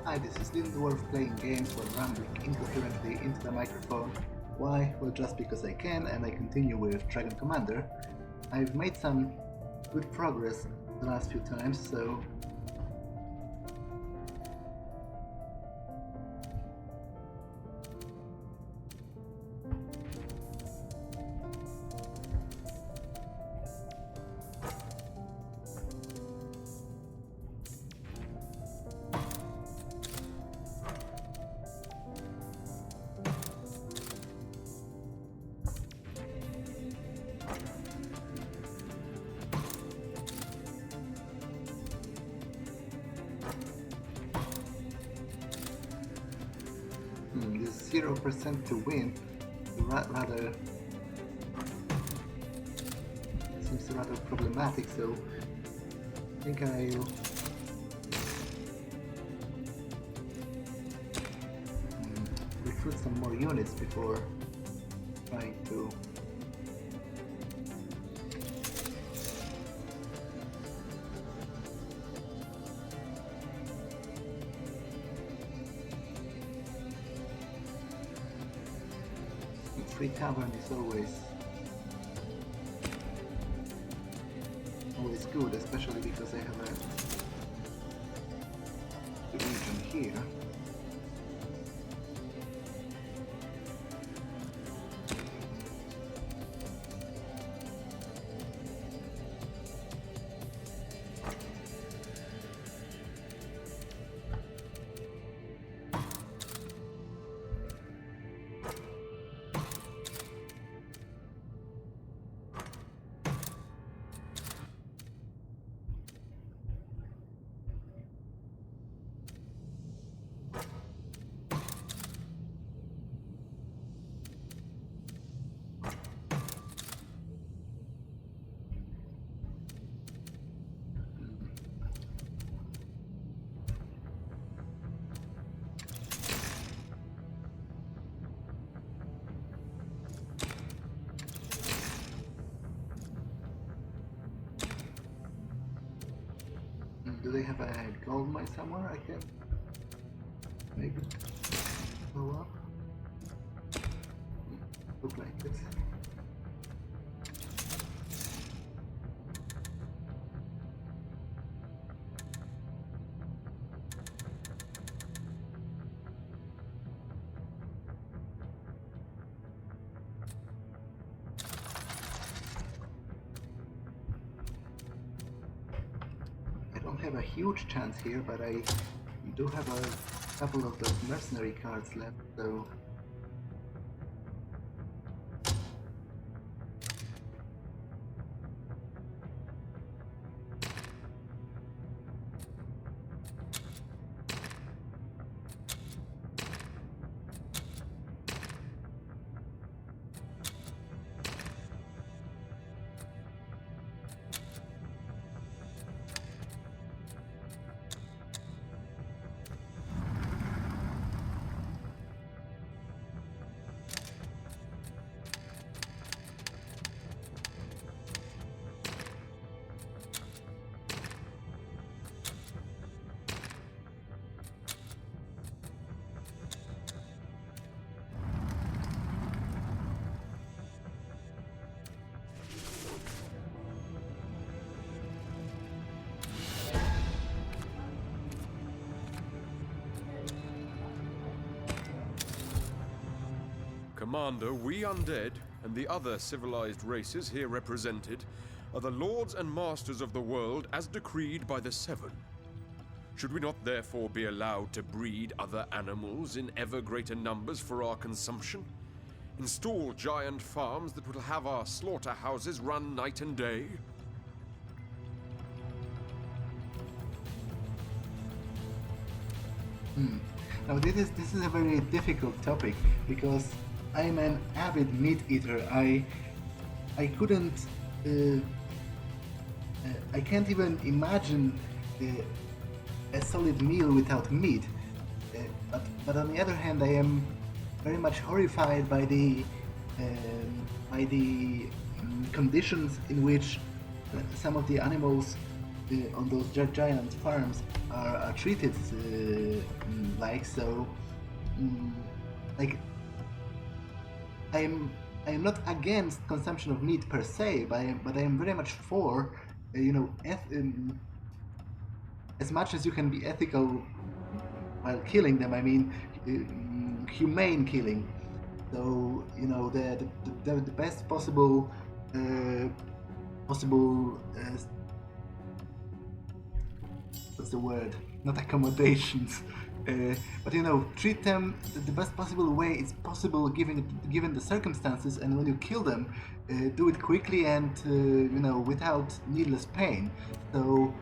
Hi, this is Little Dwarf playing games while rambling incoherently into the microphone. Why? Well, just because I can, and I continue with Dragon Commander. I've made some good progress the last few times, so... this 0% to win rather seems rather problematic, so I think I'll recruit some more units before trying to free tavern is always good, especially because I have a region here. Do they have a gold mine somewhere I can maybe blow up? Look like it. Have a huge chance here, but I do have a couple of those mercenary cards left, so Commander, we undead, and the other civilized races here represented, are the lords and masters of the world as decreed by the Seven. Should we not therefore be allowed to breed other animals in ever greater numbers for our consumption? Install giant farms that will have our slaughterhouses run night and day? Now this is a very difficult topic because I'm an avid meat eater. I couldn't I can't even imagine a solid meal without meat. But on the other hand, I am very much horrified by the conditions in which some of the animals on those giant farms are treated like. So, mm, like, I'm I'm not against consumption of meat per se, but I am very much for, you know, as much as you can be ethical while killing them. I mean, humane killing. So you know the best possible possible what's the word? Not accommodations. But you know, treat them the best possible way it's possible given the circumstances. And when you kill them, do it quickly and you know without needless pain. So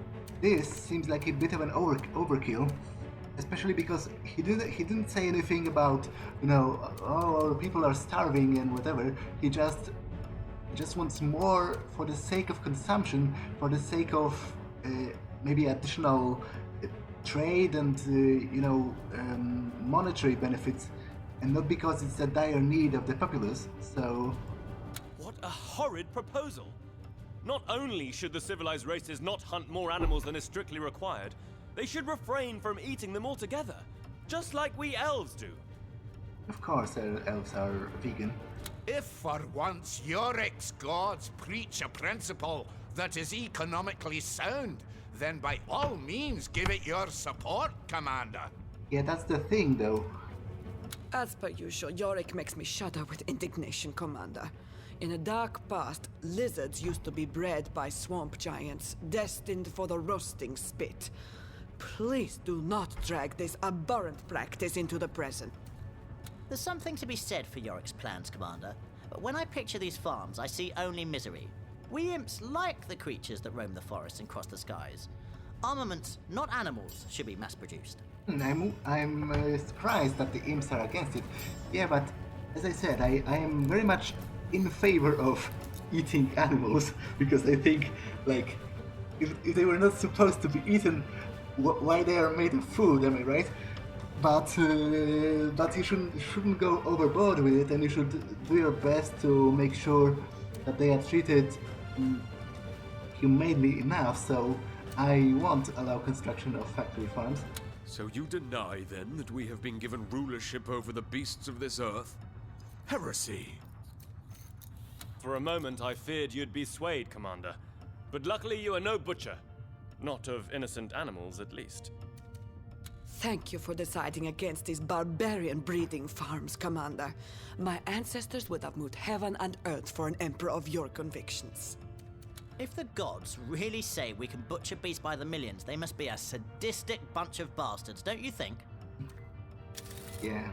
this seems like a bit of an overkill, especially because he didn't say anything about you know oh people are starving and whatever. He just wants more for the sake of consumption, for the sake of uh, maybe additional trade and you know monetary benefits, and not because it's a dire need of the populace. So What a horrid proposal! Not only should the civilized races not hunt more animals than is strictly required, they should refrain from eating them altogether, just like we elves do. of course elves are vegan. If for once Yorick's gods preach a principle that is economically sound, then by all means give it your support, Commander. Yeah, that's the thing though. As per usual, Yorick makes me shudder with indignation, Commander. In a dark past, lizards used to be bred by swamp giants, destined for the roasting spit. Please do not drag this abhorrent practice into the present. There's something to be said for Yorick's plans, Commander. But when I picture these farms, I see only misery. We imps like the creatures that roam the forests and cross the skies. Armaments, not animals, should be mass-produced. I'm surprised that the imps are against it. Yeah, but as I said, I am very much in favor of eating animals because I think like if they were not supposed to be eaten, why they are made of food? Am I right? But you shouldn't go overboard with it, and you should do your best to make sure that they are treated humanely enough. So I won't allow construction of factory farms. So you deny, then, that we have been given rulership over the beasts of this earth? Heresy! For a moment, I feared you'd be swayed, Commander. But luckily you are no butcher. Not of innocent animals, at least. Thank you for deciding against these barbarian breeding farms, Commander. My ancestors would have moved heaven and earth for an emperor of your convictions. If the gods really say we can butcher beasts by the millions, they must be a sadistic bunch of bastards, don't you think? Yeah.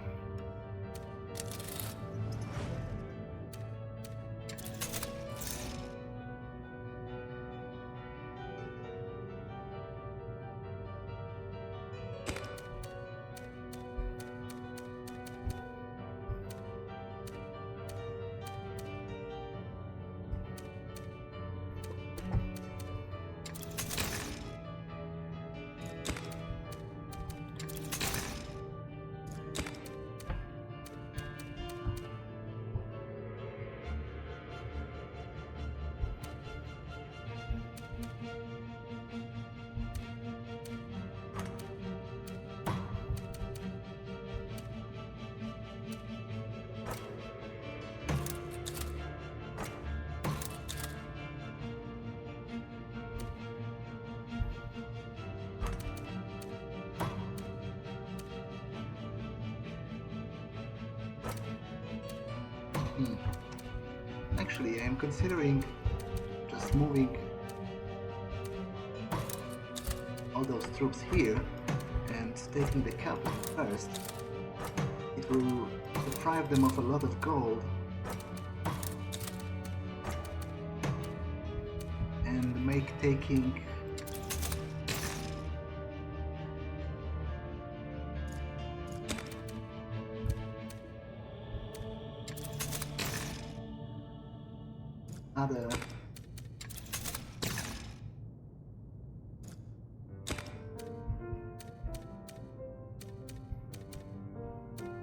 Actually, I am considering just moving all those troops here and taking the capital first. It will deprive them of a lot of gold and make taking other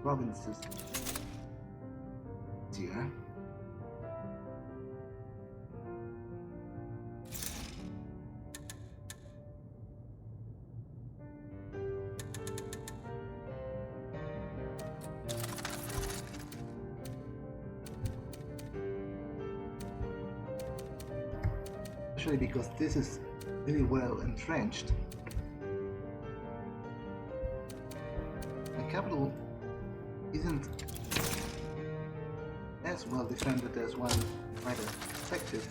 provinces here. especially because this is really well entrenched. The capital isn't as well defended as one might have expected.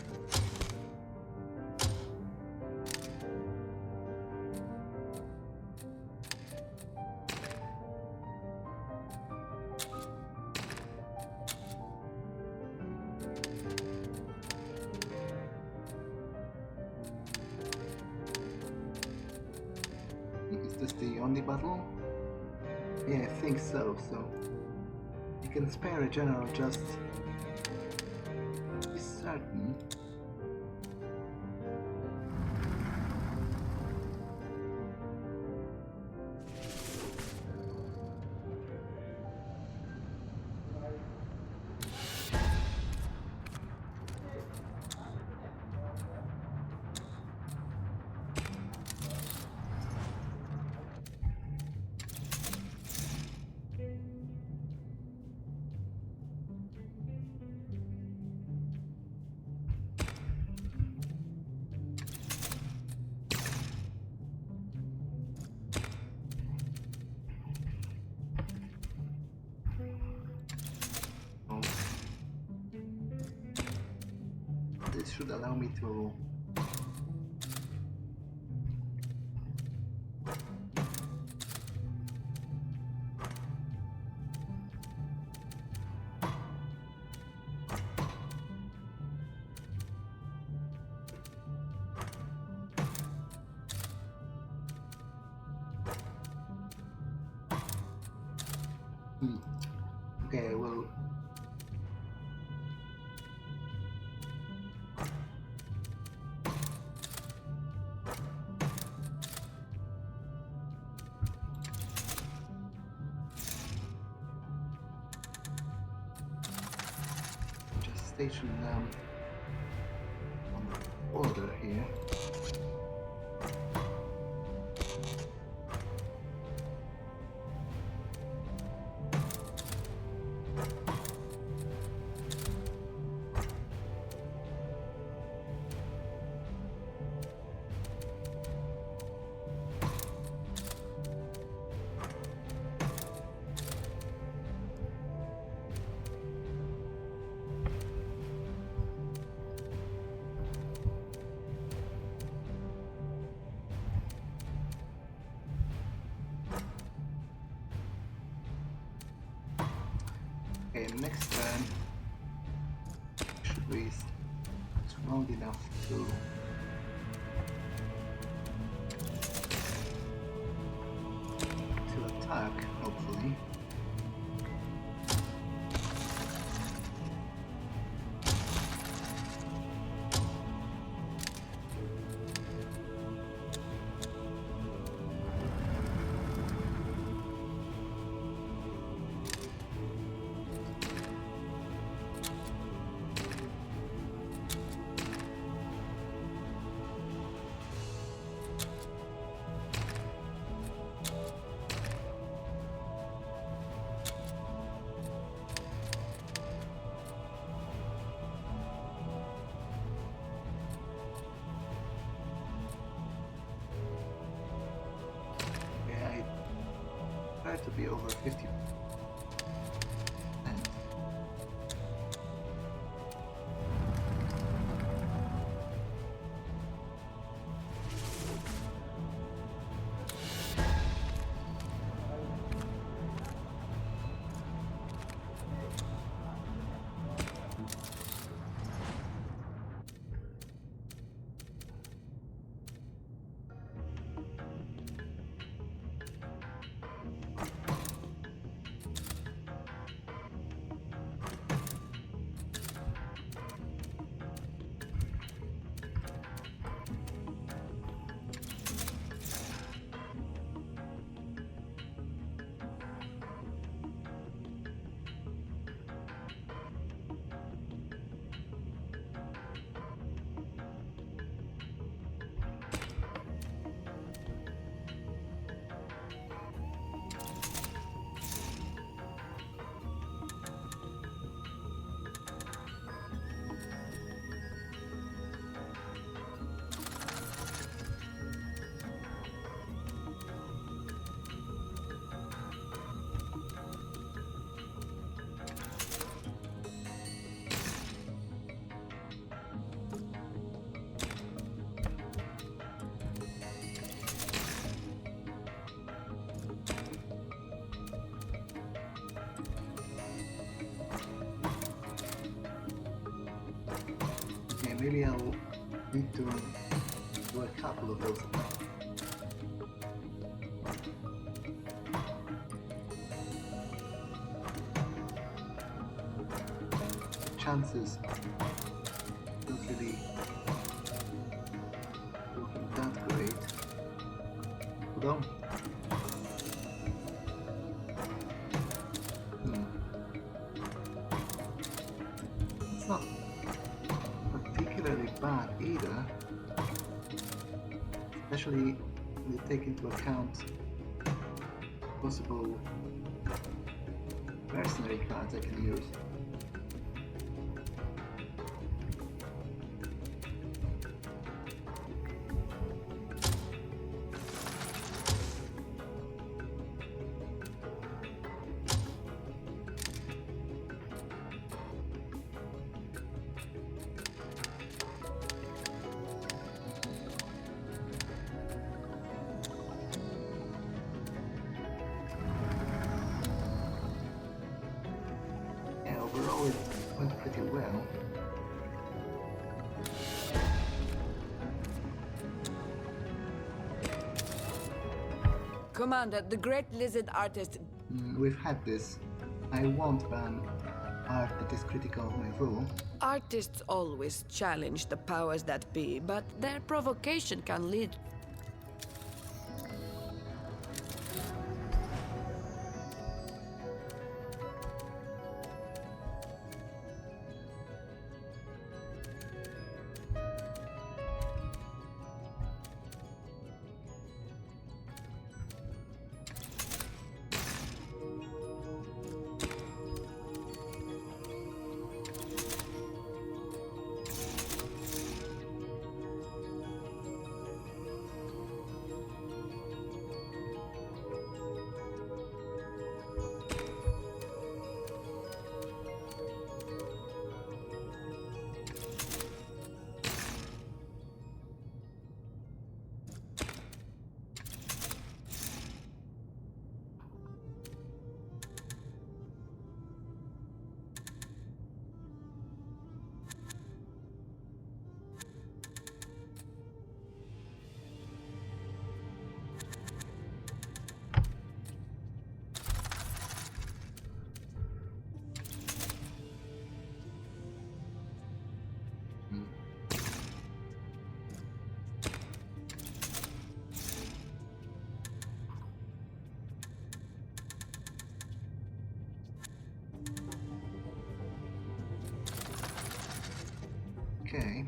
Is this the only battle? Yeah, I think so, you can spare a general just to be certain. This should allow me to okay, well, just station them on the border here. Okay, next turn should be strong enough to attack, hopefully. To be over 50. Maybe I'll need to do a couple of those. Chances don't really looking that great. Hold on. It's not particularly bad either, especially when you take into account possible mercenary cards I can use. Overall, it went pretty well. Commander, the great lizard artist... We've had this. I won't ban art that is critical of my rule. Artists always challenge the powers that be, but their provocation can lead... Okay.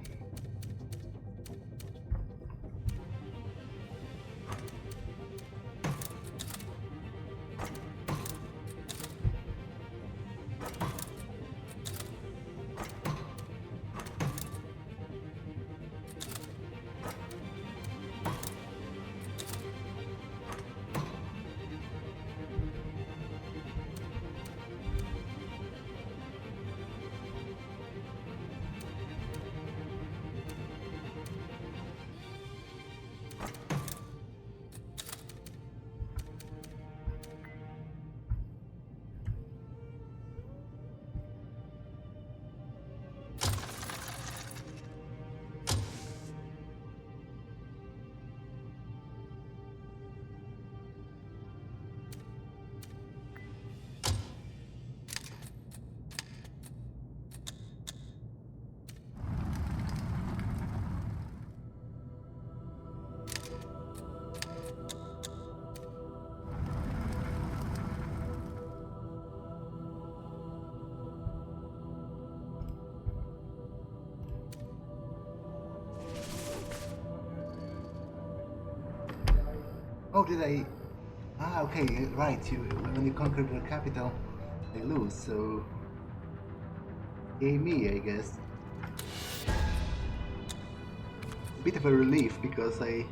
Oh, did I? Ah, okay, right. When you conquer the capital, they lose. So, yay me, I guess. Bit of a relief because I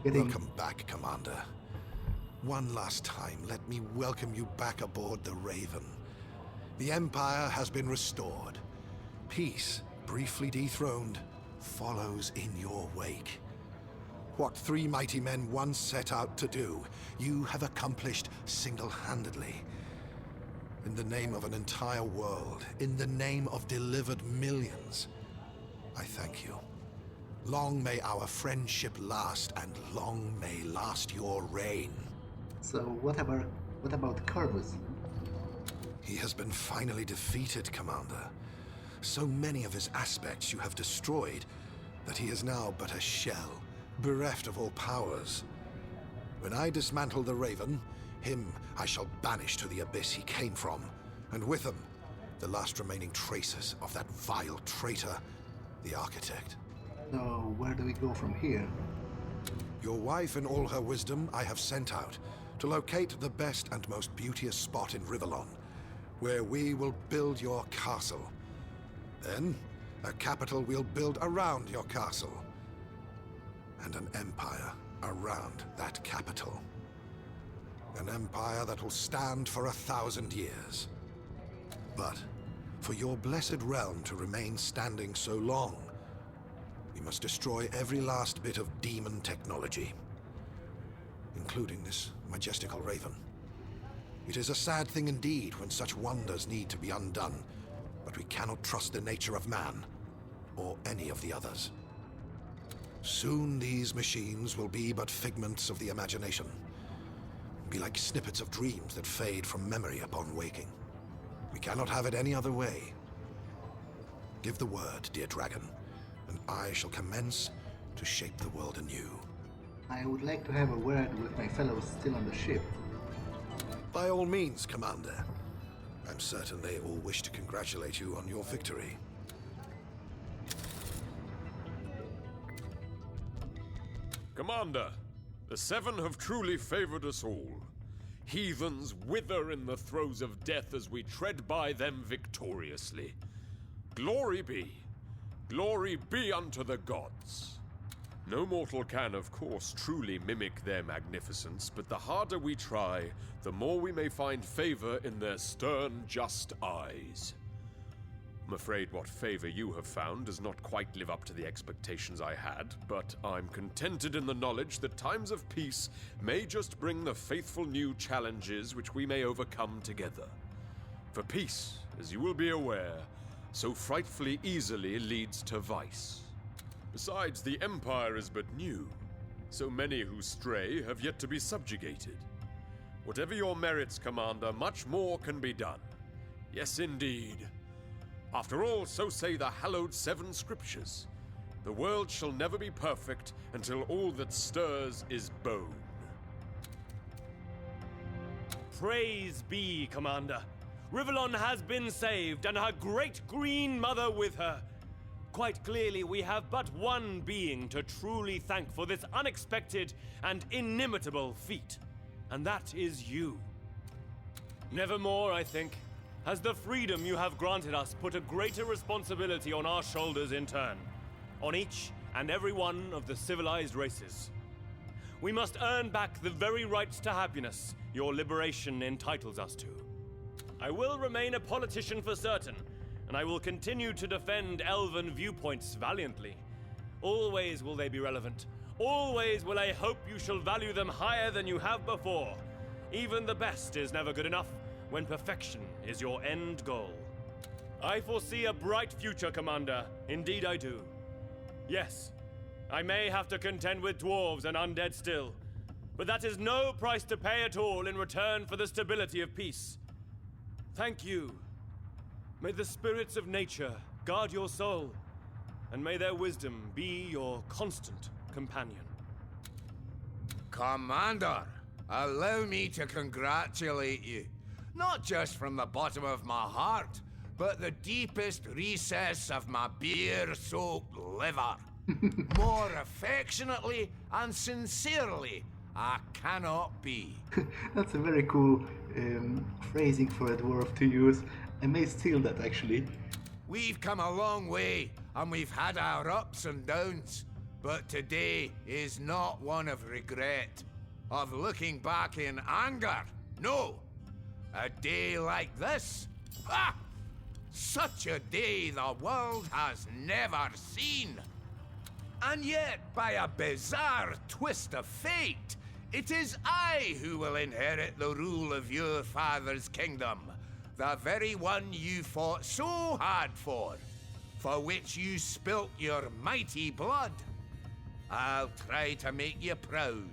getting. Welcome back, Commander. One last time, let me welcome you back aboard the Raven. The Empire has been restored. Peace, briefly dethroned, follows in your wake. What three mighty men once set out to do, you have accomplished single-handedly. In the name of an entire world, in the name of delivered millions, I thank you. Long may our friendship last, and long may last your reign. So what about Corvus? He has been finally defeated, Commander. So many of his aspects you have destroyed that he is now but a shell, bereft of all powers. When I dismantle the Raven, him I shall banish to the abyss he came from, and with him, the last remaining traces of that vile traitor, the Architect. So where do we go from here? Your wife and all her wisdom I have sent out to locate the best and most beauteous spot in Rivellon, where we will build your castle. Then, a capital we'll build around your castle, and an empire around that capital. An empire that will stand for 1,000 years. But for your blessed realm to remain standing so long, we must destroy every last bit of demon technology, including this majestical raven. It is a sad thing indeed when such wonders need to be undone, but we cannot trust the nature of man, or any of the others. Soon these machines will be but figments of the imagination, be like snippets of dreams that fade from memory upon waking. We cannot have it any other way. Give the word, dear dragon, and I shall commence to shape the world anew. I would like to have a word with my fellows still on the ship. By all means, Commander. I'm certain they all wish to congratulate you on your victory. Commander, the Seven have truly favored us all. Heathens wither in the throes of death as we tread by them victoriously. Glory be unto the gods. No mortal can, of course, truly mimic their magnificence, but the harder we try, the more we may find favor in their stern, just eyes. I'm afraid what favor you have found does not quite live up to the expectations I had, but I'm contented in the knowledge that times of peace may just bring the faithful new challenges which we may overcome together. For peace, as you will be aware, so frightfully easily leads to vice. Besides, the Empire is but new. So many who stray have yet to be subjugated. Whatever your merits, Commander, much more can be done. Yes, indeed. After all, so say the hallowed 7 scriptures. The world shall never be perfect until all that stirs is bone. Praise be, Commander. Rivellon has been saved, and her great green mother with her. Quite clearly, we have but one being to truly thank for this unexpected and inimitable feat, and that is you. Nevermore, I think, has the freedom you have granted us put a greater responsibility on our shoulders in turn, on each and every one of the civilized races. We must earn back the very rights to happiness your liberation entitles us to. I will remain a politician for certain, and I will continue to defend elven viewpoints valiantly. Always will they be relevant. Always will I hope you shall value them higher than you have before. Even the best is never good enough when perfection is your end goal. I foresee a bright future, Commander. Indeed I do. Yes, I may have to contend with dwarves and undead still, but that is no price to pay at all in return for the stability of peace. Thank you. May the spirits of nature guard your soul, and may their wisdom be your constant companion. Commander, allow me to congratulate you. Not just from the bottom of my heart, but the deepest recess of my beer-soaked liver. More affectionately and sincerely, I cannot be. That's a very cool phrasing for a dwarf to use. I may steal that, actually. We've come a long way, and we've had our ups and downs. But today is not one of regret, of looking back in anger. No! A day like this? Ah! Such a day the world has never seen. And yet, by a bizarre twist of fate, it is I who will inherit the rule of your father's kingdom. The very one you fought so hard for. for which you spilt your mighty blood. I'll try to make you proud,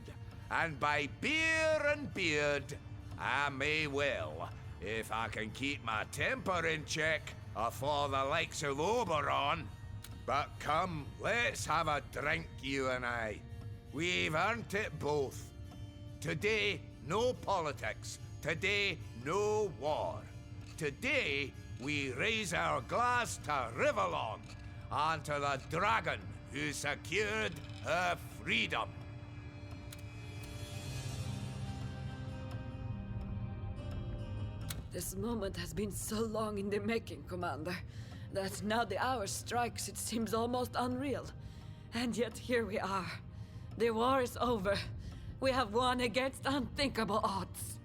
and by beer and beard, I may well, if I can keep my temper in check afore the likes of Oberon. But come, let's have a drink, you and I. We've earned it both. Today, no politics. Today, no war. Today, we raise our glass to Rivellon, and to the dragon who secured her freedom. This moment has been so long in the making, Commander, that now the hour strikes, it seems almost unreal. And yet here we are. The war is over. We have won against unthinkable odds.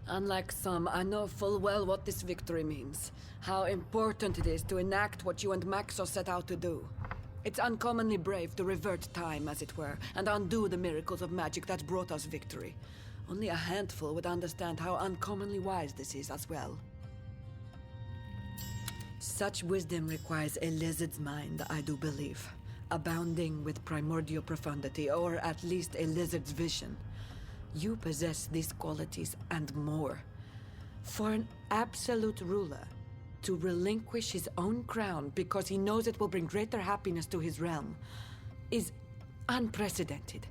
Unlike some, I know full well what this victory means. How important it is to enact what you and Maxo set out to do. It's uncommonly brave to revert time, as it were, and undo the miracles of magic that brought us victory. Only a handful would understand how uncommonly wise this is as well. Such wisdom requires a lizard's mind, I do believe. Abounding with primordial profundity, or at least a lizard's vision. You possess these qualities and more. For an absolute ruler to relinquish his own crown because he knows it will bring greater happiness to his realm is unprecedented,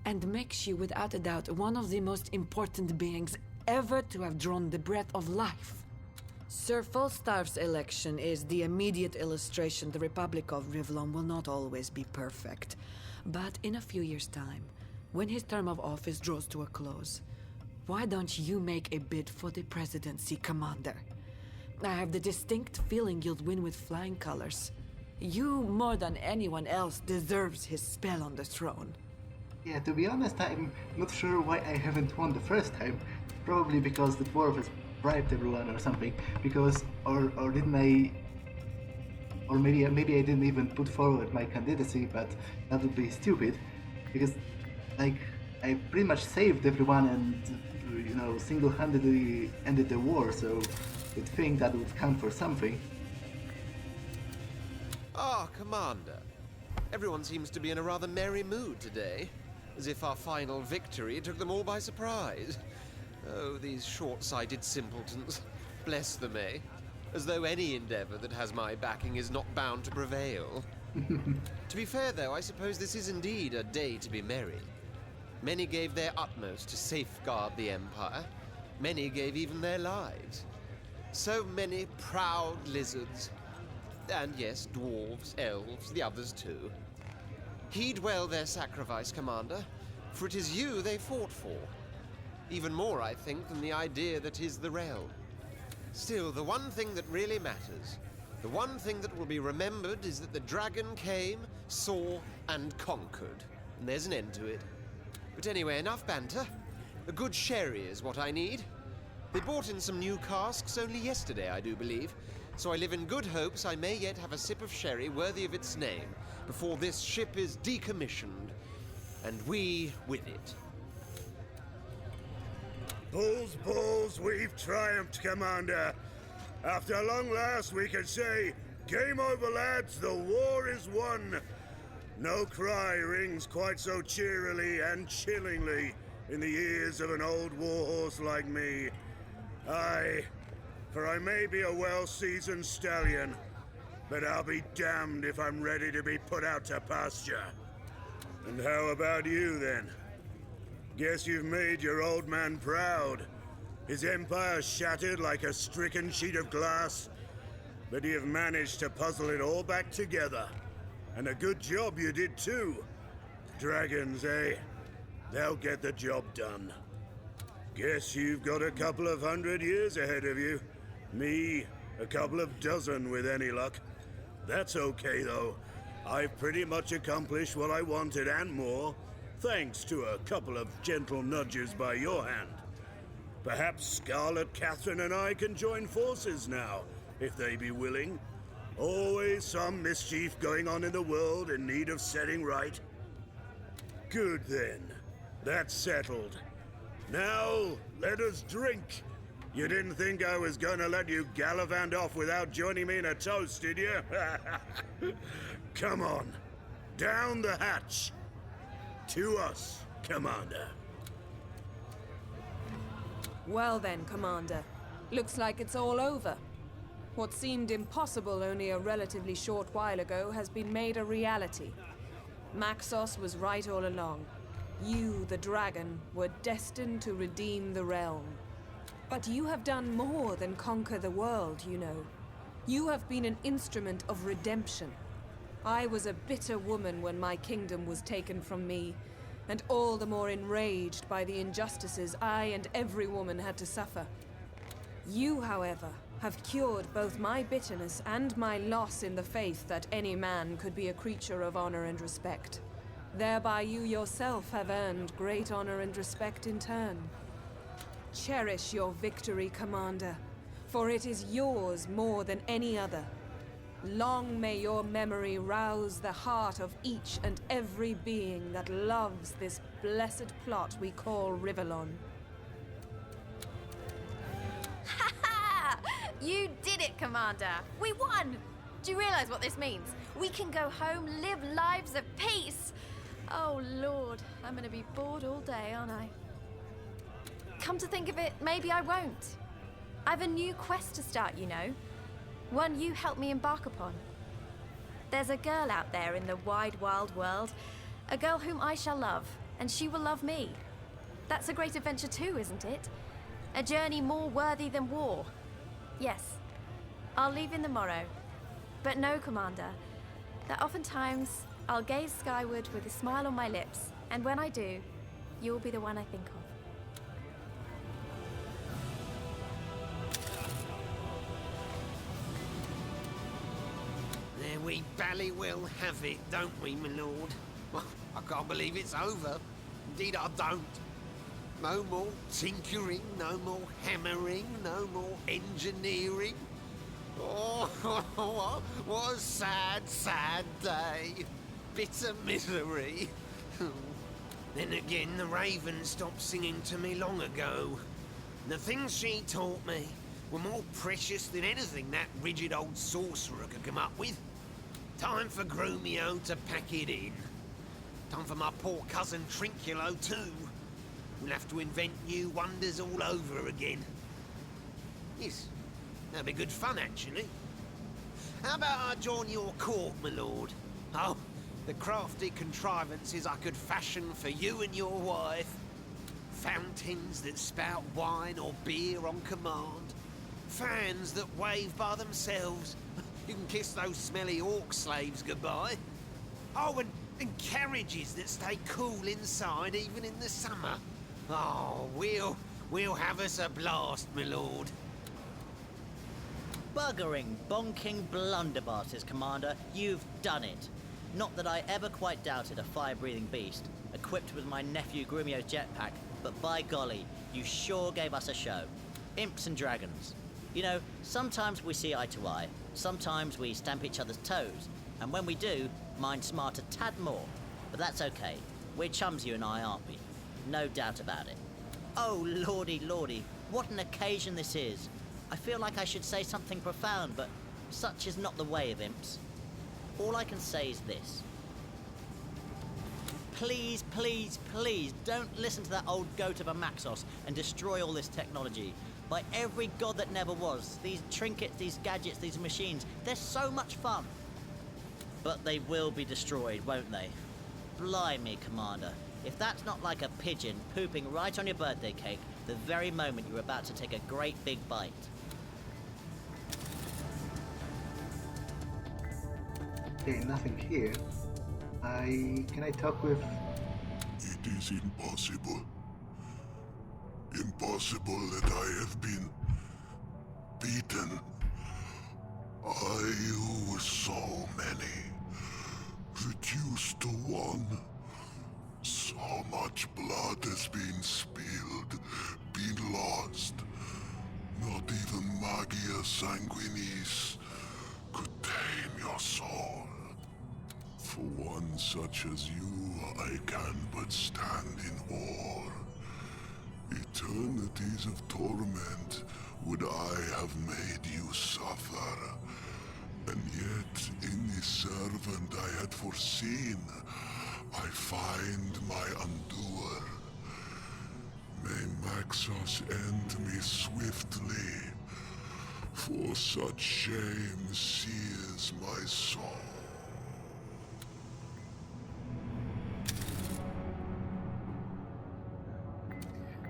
and makes you without a doubt one of the most important beings ever to have drawn the breath of life. Sir Falstaff's election is the immediate illustration the Republic of Rivellon will not always be perfect. But in a few years' time, when his term of office draws to a close, why don't you make a bid for the presidency, Commander? I have the distinct feeling you'll win with flying colors. You, more than anyone else, deserves his spell on the throne. Yeah, to be honest, I'm not sure why I haven't won the first time. Probably because the dwarf has bribed everyone or something. Because, or didn't I... Or maybe I didn't even put forward my candidacy, but that would be stupid. Because, like, I pretty much saved everyone and, you know, single-handedly ended the war, so you'd think that would count for something. Ah, Commander. Everyone seems to be in a rather merry mood today, as if our final victory took them all by surprise. Oh, these short-sighted simpletons. Bless them, eh? As though any endeavor that has my backing is not bound to prevail. To be fair, though, I suppose this is indeed a day to be merry. Many gave their utmost to safeguard the Empire. Many gave even their lives. So many proud lizards. And yes, dwarves, elves, the others too. Heed well their sacrifice, Commander, for it is you they fought for. Even more, I think, than the idea that is the realm. Still, the one thing that really matters, the one thing that will be remembered is that the dragon came, saw, and conquered. And there's an end to it. But anyway, enough banter. A good sherry is what I need. They brought in some new casks only yesterday, I do believe, so I live in good hopes I may yet have a sip of sherry worthy of its name before this ship is decommissioned, and we with it. Bulls, bulls, we've triumphed, Commander. After long last, we can say, game over, lads, the war is won. No cry rings quite so cheerily and chillingly in the ears of an old warhorse like me. Aye, for I may be a well-seasoned stallion, but I'll be damned if I'm ready to be put out to pasture. And how about you, then? Guess you've made your old man proud. His empire shattered like a stricken sheet of glass, but you've managed to puzzle it all back together. And a good job you did, too. Dragons, eh? They'll get the job done. Guess you've got a couple of 100 years ahead of you. Me, a couple of dozen with any luck. That's okay, though. I've pretty much accomplished what I wanted and more, thanks to a couple of gentle nudges by your hand. Perhaps Scarlet Catherine and I can join forces now, if they be willing. Always some mischief going on in the world in need of setting right. Good then. That's settled. Now, let us drink. You didn't think I was gonna let you gallivant off without joining me in a toast, did you? Come on. Down the hatch. To us, Commander. Well then, Commander. Looks like it's all over. What seemed impossible only a relatively short while ago has been made a reality. Maxos was right all along. You, the dragon, were destined to redeem the realm. But you have done more than conquer the world, you know. You have been an instrument of redemption. I was a bitter woman when my kingdom was taken from me, and all the more enraged by the injustices I and every woman had to suffer. You, however, have cured both my bitterness and my loss in the faith that any man could be a creature of honor and respect. Thereby you yourself have earned great honor and respect in turn. Cherish your victory, Commander, for it is yours more than any other. Long may your memory rouse the heart of each and every being that loves this blessed plot we call Rivellon. Ha ha! You did it, Commander! We won! Do you realize what this means? We can go home, live lives of peace! Oh, Lord, I'm gonna be bored all day, aren't I? Come to think of it, maybe I won't. I've a new quest to start, you know. One you helped me embark upon. There's a girl out there in the wide, wild world. A girl whom I shall love, and she will love me. That's a great adventure too, isn't it? A journey more worthy than war. Yes, I'll leave in the morrow. But know, Commander, that oftentimes I'll gaze skyward with a smile on my lips, and when I do, you'll be the one I think of. There we bally well have it, don't we, my lord? Well, I can't believe it's over. Indeed, I don't. No more tinkering, no more hammering, no more engineering. Oh, what a sad, sad day. Bitter misery. Then again, the raven stopped singing to me long ago. The things she taught me were more precious than anything that rigid old sorcerer could come up with. Time for Grumio to pack it in. Time for my poor cousin Trinculo too. We'll have to invent new wonders all over again. Yes, that'd be good fun, actually. How about I join your court, my lord? Oh, the crafty contrivances I could fashion for you and your wife. Fountains that spout wine or beer on command. Fans that wave by themselves. You can kiss those smelly orc slaves goodbye. Oh, and carriages that stay cool inside even in the summer. Oh, we'll have us a blast, my lord. Buggering, bonking blunderbusses, Commander. You've done it. Not that I ever quite doubted a fire-breathing beast, equipped with my nephew Grumio's jetpack, but by golly, you sure gave us a show. Imps and dragons. You know, sometimes we see eye to eye, sometimes we stamp each other's toes, and when we do, mine's smart a tad more. But that's okay. We're chums, you and I, aren't we? No doubt about it. Oh, lordy, lordy, what an occasion this is. I feel like I should say something profound, but such is not the way of imps. All I can say is this. Please, please, please, don't listen to that old goat of a Maxos and destroy all this technology. By every god that never was, these trinkets, these gadgets, these machines, they're so much fun. But they will be destroyed, won't they? Blimey, Commander. If that's not like a pigeon pooping right on your birthday cake the very moment you're about to take a great big bite. Okay, nothing here. Can I talk with... It is impossible. Impossible that I have been beaten. I who was so many, reduced to one. So much blood has been spilled, been lost. Not even Magia Sanguinis could tame your soul. For one such as you, I can but stand in awe. Eternities of torment would I have made you suffer? And yet, in the servant I had foreseen, I find my undoer. May Maxos end me swiftly, for such shame sears my soul.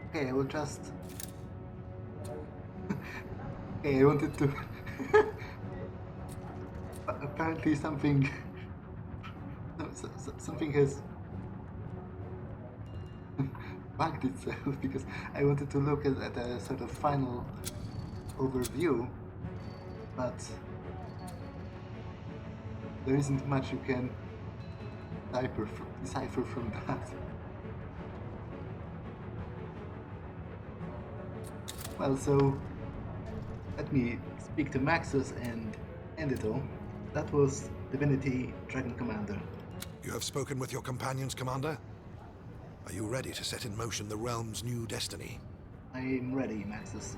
Okay, I will just... Okay, I wanted to... Apparently something... something has... bugged itself, because I wanted to look at a sort of final overview, but there isn't much you can decipher from that. Well, so let me speak to Maxus and end it all. That was Divinity Dragon Commander. You have spoken with your companions, Commander? Are you ready to set in motion the realm's new destiny? I am ready, Maxus.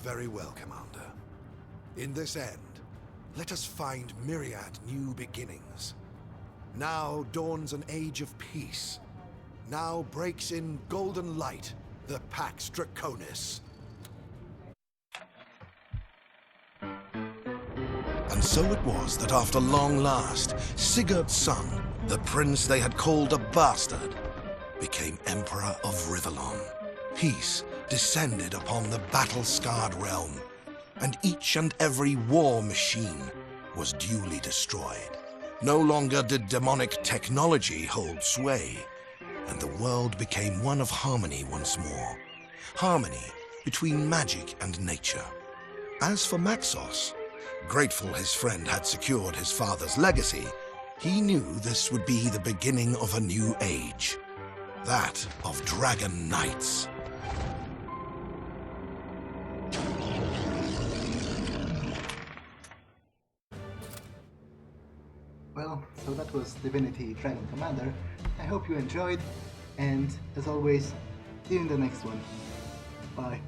Very well, Commander. In this end, let us find myriad new beginnings. Now dawns an age of peace. Now breaks in golden light the Pax Draconis. And so it was that after long last, Sigurd's son, the prince they had called a bastard, became Emperor of Rivellon. Peace descended upon the battle-scarred realm, and each and every war machine was duly destroyed. No longer did demonic technology hold sway, and the world became one of harmony once more. Harmony between magic and nature. As for Maxos, grateful his friend had secured his father's legacy, he knew this would be the beginning of a new age. That of Dragon Knights. Well, so that was Divinity Dragon Commander. I hope you enjoyed, and as always, see you in the next one. Bye.